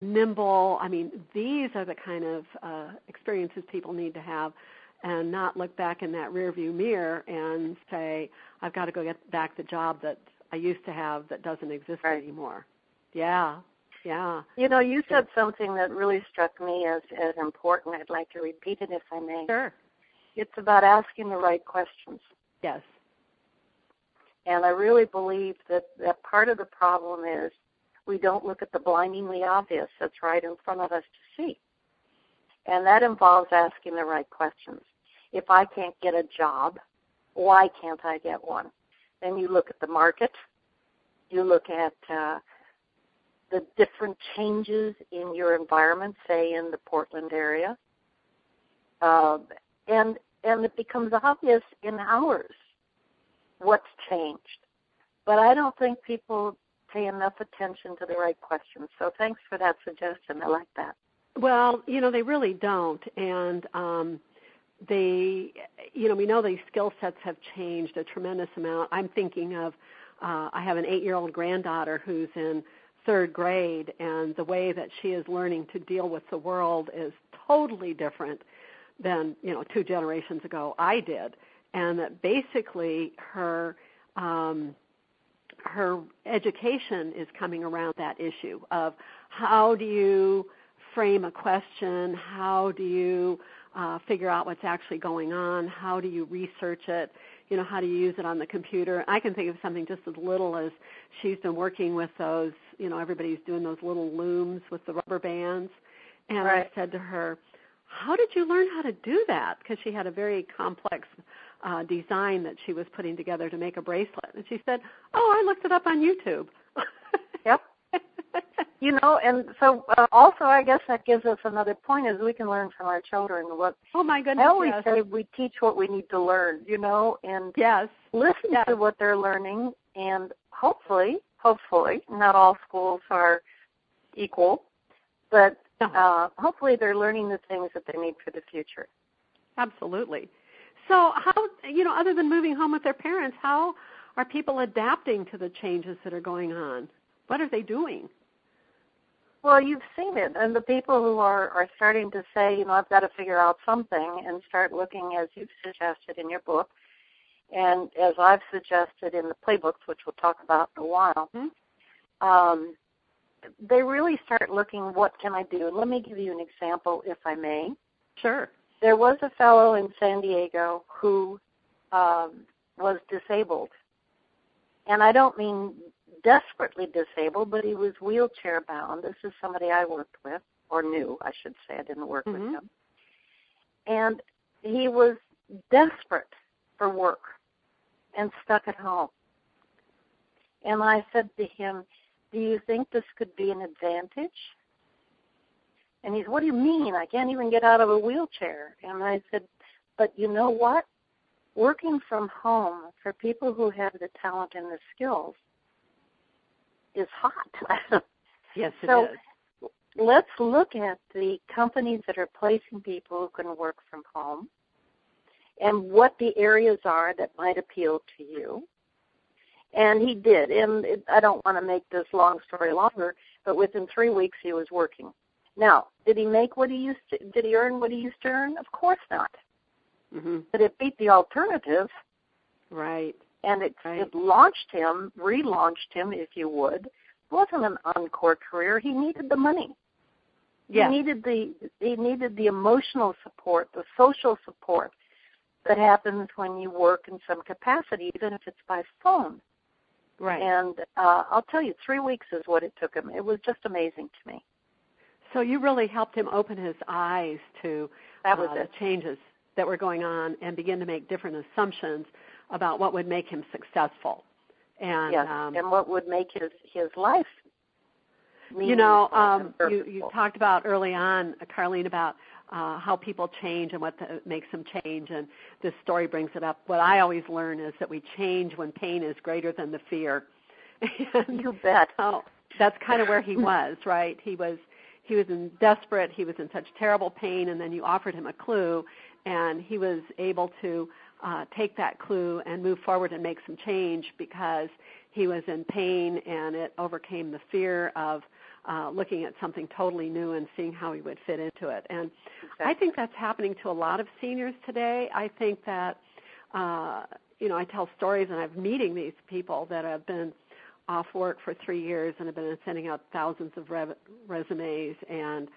nimble. I mean, these are the kind of experiences people need to have, and not look back in that rearview mirror and say, I've got to go get back the job that I used to have that doesn't exist anymore. Yeah. You know, you said something that really struck me as important. I'd like to repeat it if I may. Sure. It's about asking the right questions. Yes. And I really believe that part of the problem is we don't look at the blindingly obvious that's right in front of us to see. And that involves asking the right questions. If I can't get a job, why can't I get one? Then you look at the market. You look at the different changes in your environment, say in the Portland area. And it becomes obvious in hours what's changed. But I don't think people pay enough attention to the right questions. So thanks for that suggestion. I like that. Well, you know, they really don't. And we know these skill sets have changed a tremendous amount. I'm thinking of, I have an 8-year-old granddaughter who's in 3rd grade, and the way that she is learning to deal with the world is totally different than, 2 generations ago I did. And that basically her education is coming around that issue of how do you frame a question, how do you figure out what's actually going on, how do you research it, how do you use it on the computer. I can think of something just as little as she's been working with those, everybody's doing those little looms with the rubber bands. And right. I said to her, how did you learn how to do that? Because she had a very complex design that she was putting together to make a bracelet. And she said, I looked it up on YouTube. Yep. And so also I guess that gives us another point is we can learn from our children. Oh, my goodness, I always say we teach what we need to learn, and listen to what they're learning. And hopefully, not all schools are equal, but hopefully they're learning the things that they need for the future. Absolutely. So how, other than moving home with their parents, how are people adapting to the changes that are going on? What are they doing? Well, you've seen it, and the people who are starting to say, I've got to figure out something and start looking, as you've suggested in your book, and as I've suggested in the playbooks, which we'll talk about in a while, they really start looking, what can I do? Let me give you an example, if I may. Sure. There was a fellow in San Diego who was disabled, and I don't mean desperately disabled, but he was wheelchair bound. This is somebody I worked with, or knew, I should say. I didn't work with him. And he was desperate for work and stuck at home. And I said to him, do you think this could be an advantage? And he said, what do you mean? I can't even get out of a wheelchair. And I said, but you know what? Working from home for people who have the talent and the skills is hot. Yes, it so is. Let's look at the companies that are placing people who can work from home and what the areas are that might appeal to you. And he did. And I don't want to make this long story longer, but within 3 weeks he was working. Now, did he make what he used to? Did he earn what he used to earn? Of course not. But it beat the alternative. Right. And it launched him, relaunched him, if you would. It wasn't an encore career. He needed the money. Yeah. He needed the emotional support, the social support that happens when you work in some capacity, even if it's by phone. Right. And I'll tell you, 3 weeks is what it took him. It was just amazing to me. So you really helped him open his eyes to the changes that were going on and begin to make different assumptions about what would make him successful. And, and what would make his life you talked about early on, Carleen, about how people change and what makes them change, and this story brings it up. What I always learn is that we change when pain is greater than the fear. And, you bet. That's kind of where he was, right? He was desperate. He was in such terrible pain, and then you offered him a clue, and he was able to take that clue and move forward and make some change because he was in pain, and it overcame the fear of looking at something totally new and seeing how he would fit into it. And Exactly. I think that's happening to a lot of seniors today. I think that, I tell stories, and I'm meeting these people that have been off work for 3 years and have been sending out thousands of resumes and,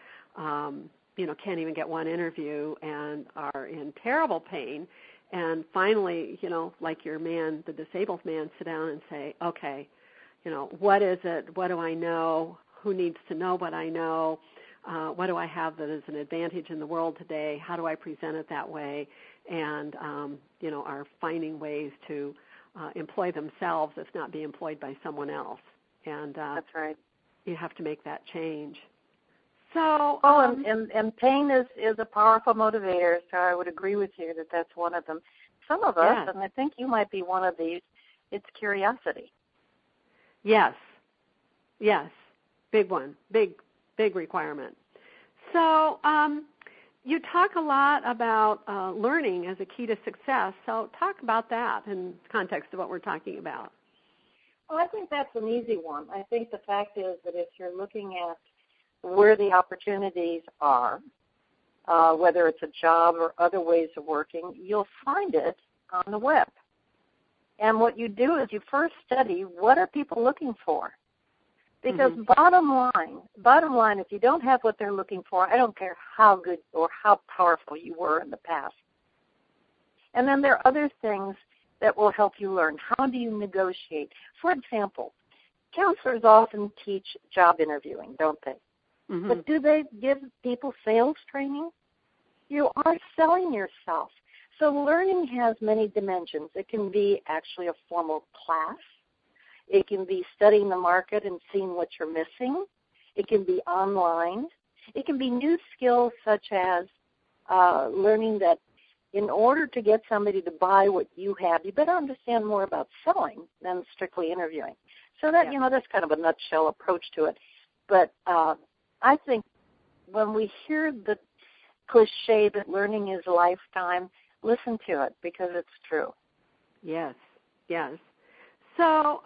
can't even get one interview and are in terrible pain. And finally, like your man, the disabled man, sit down and say, okay, what is it? What do I know? Who needs to know what I know? What do I have that is an advantage in the world today? How do I present it that way? And, are finding ways to employ themselves, if not be employed by someone else. And that's right. You have to make that change. So, and pain is a powerful motivator, so I would agree with you that that's one of them. Some of us, and I think you might be one of these, it's curiosity. Yes, big one, big requirement. So you talk a lot about learning as a key to success, so talk about that in context of what we're talking about. Well, I think that's an easy one. I think the fact is that if you're looking at where the opportunities are, whether it's a job or other ways of working, you'll find it on the web. And what you do is you first study what are people looking for. Because bottom line, if you don't have what they're looking for, I don't care how good or how powerful you were in the past. And then there are other things that will help you learn. How do you negotiate? For example, counselors often teach job interviewing, don't they? Mm-hmm. But do they give people sales training? You are selling yourself. So learning has many dimensions. It can be actually a formal class. It can be studying the market and seeing what you're missing. It can be online. It can be new skills such as learning that in order to get somebody to buy what you have, you better understand more about selling than strictly interviewing. So that, that's kind of a nutshell approach to it. But I think when we hear the cliche that learning is a lifetime, listen to it because it's true. Yes. So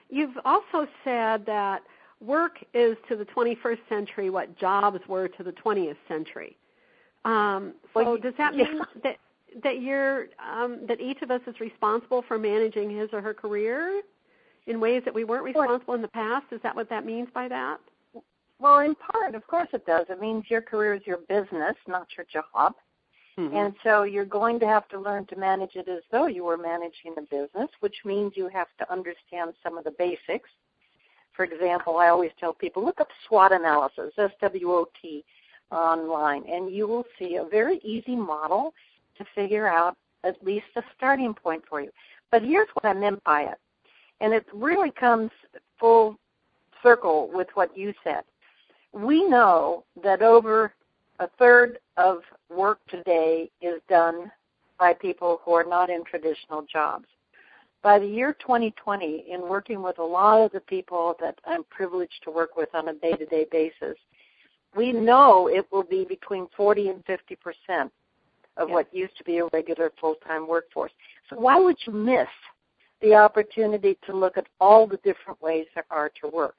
you've also said that work is to the 21st century what jobs were to the 20th century. So does that mean that you're that each of us is responsible for managing his or her career in ways that we weren't responsible in the past? Is that what that means by that? Well, in part, of course it does. It means your career is your business, not your job. Mm-hmm. And so you're going to have to learn to manage it as though you were managing a business, which means you have to understand some of the basics. For example, I always tell people, look up SWOT analysis, SWOT, online, and you will see a very easy model to figure out at least a starting point for you. But here's what I meant by it, and it really comes full circle with what you said. We know that over a third of work today is done by people who are not in traditional jobs. By the year 2020, in working with a lot of the people that I'm privileged to work with on a day-to-day basis, we know it will be between 40 and 50% of what used to be a regular full-time workforce. So why would you miss the opportunity to look at all the different ways there are to work?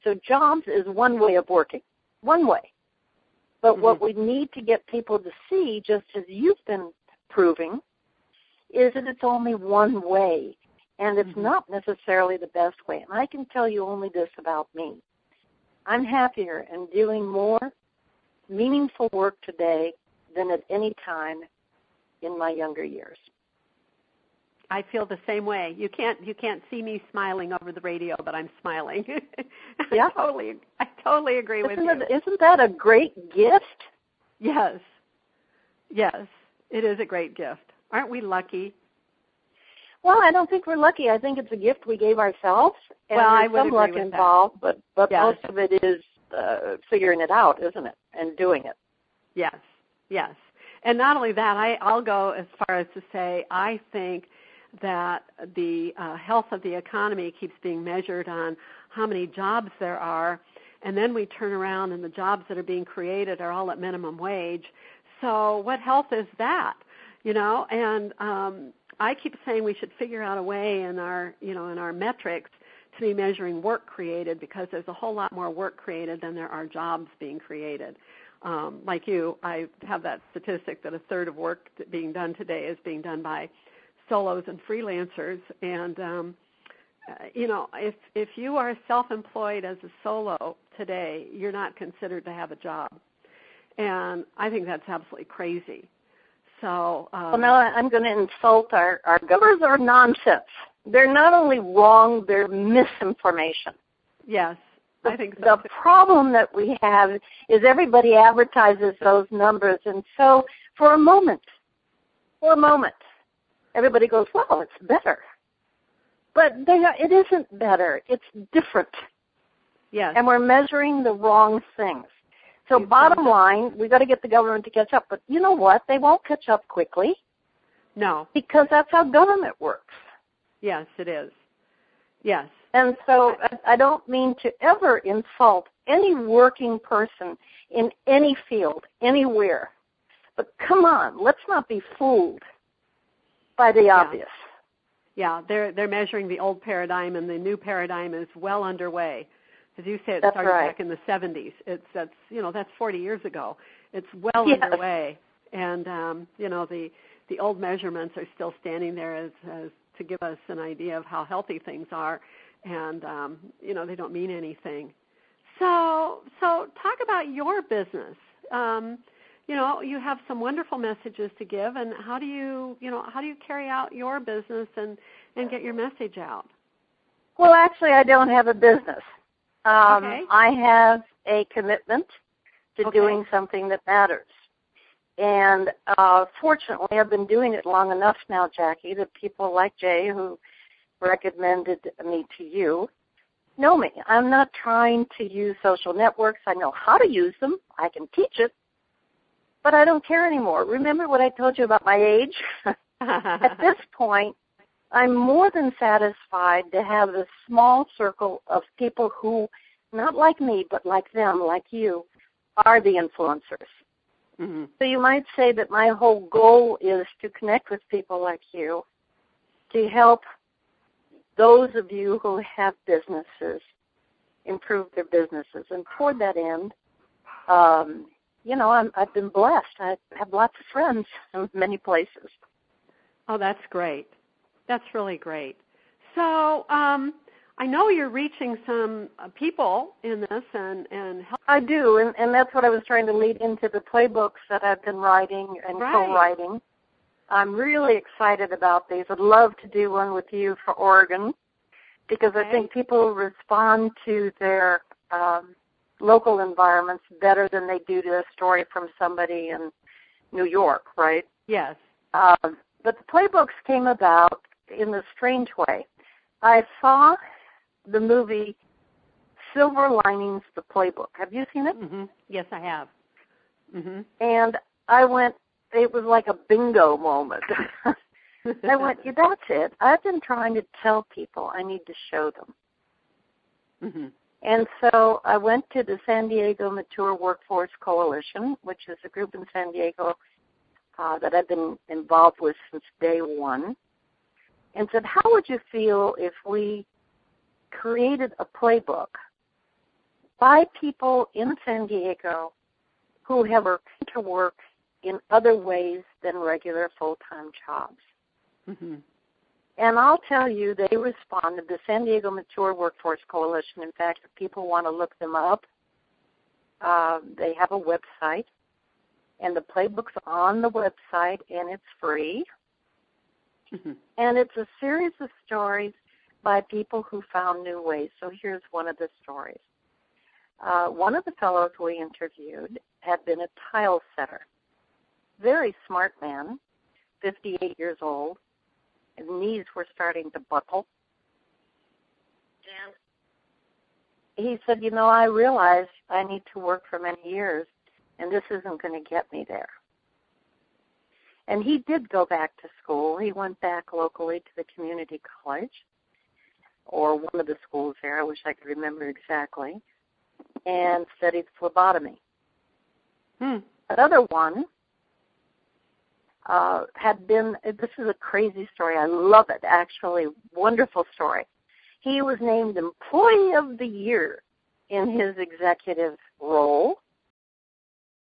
So jobs is one way of working, one way. But what we need to get people to see, just as you've been proving, is that it's only one way, and it's not necessarily the best way. And I can tell you only this about me. I'm happier and doing more meaningful work today than at any time in my younger years. I feel the same way. You can't see me smiling over the radio, but I'm smiling. Yeah. I totally agree with you. Isn't that a great gift? Yes, it is a great gift. Aren't we lucky? Well, I don't think we're lucky. I think it's a gift we gave ourselves, and there's some luck involved, but most of it is figuring it out, isn't it, and doing it. Yes. And not only that, I'll go as far as to say I think that the health of the economy keeps being measured on how many jobs there are, and then we turn around and the jobs that are being created are all at minimum wage. So what health is that? And I keep saying we should figure out a way in our metrics to be measuring work created, because there's a whole lot more work created than there are jobs being created. Like you, I have that statistic that a third of work being done today is being done by solos and freelancers. And, if you are self-employed as a solo today, you're not considered to have a job. And I think that's absolutely crazy. So, well, now I'm going to insult our governors are nonsense. They're not only wrong, they're misinformation. Yes, I think so. The problem that we have is everybody advertises those numbers, and so for a moment, everybody goes, well, it's better. But it isn't better. It's different. Yes. And we're measuring the wrong things. So bottom line, we've got to get the government to catch up. But you know what? They won't catch up quickly. No. Because that's how government works. Yes, it is. Yes. And so I don't mean to ever insult any working person in any field, anywhere. But come on, let's not be fooled by the obvious. Yeah, they're measuring the old paradigm, and the new paradigm is well underway. As you say, it that's started right. back in the 70s. That's 40 years ago. It's well underway, and the old measurements are still standing there as to give us an idea of how healthy things are, and they don't mean anything. So talk about your business. You have some wonderful messages to give, and how do you carry out your business and get your message out? Well, actually, I don't have a business. Okay. I have a commitment to doing something that matters. And fortunately, I've been doing it long enough now, Jackie, that people like Jay, who recommended me to you, know me. I'm not trying to use social networks. I know how to use them. I can teach it. But I don't care anymore. Remember what I told you about my age? At this point, I'm more than satisfied to have a small circle of people who, not like me, but like them, like you, are the influencers. Mm-hmm. So you might say that my whole goal is to connect with people like you, to help those of you who have businesses improve their businesses. And toward that end, I've been blessed. I have lots of friends in many places. Oh, that's great. That's really great. So I know you're reaching some people in this and help. I do, and that's what I was trying to lead into the playbooks that I've been writing and co-writing. I'm really excited about these. I'd love to do one with you for Oregon because I think people respond to their local environments better than they do to a story from somebody in New York, right? Yes. But the playbooks came about in a strange way. I saw the movie Silver Linings, the Playbook. Have you seen it? Mm-hmm. Yes, I have. Mm-hmm. And I went, it was like a bingo moment. I went, that's it. I've been trying to tell people I need to show them. Mm-hmm. And so I went to the San Diego Mature Workforce Coalition, which is a group in San Diego that I've been involved with since day one, and said, how would you feel if we created a playbook by people in San Diego who have to work in other ways than regular full-time jobs? Mm-hmm. And I'll tell you, they responded. The San Diego Mature Workforce Coalition, in fact, if people want to look them up, they have a website, and the playbook's on the website, and it's free. Mm-hmm. And it's a series of stories by people who found new ways. So here's one of the stories. One of the fellows we interviewed had been a tile setter. Very smart man, 58 years old. His knees were starting to buckle. And he said, I realize I need to work for many years, and this isn't going to get me there. And he did go back to school. He went back locally to the community college, or one of the schools there, I wish I could remember exactly, and studied phlebotomy. Another one had been, this is a crazy story, I love it actually, wonderful story. He was named Employee of the Year in his executive role.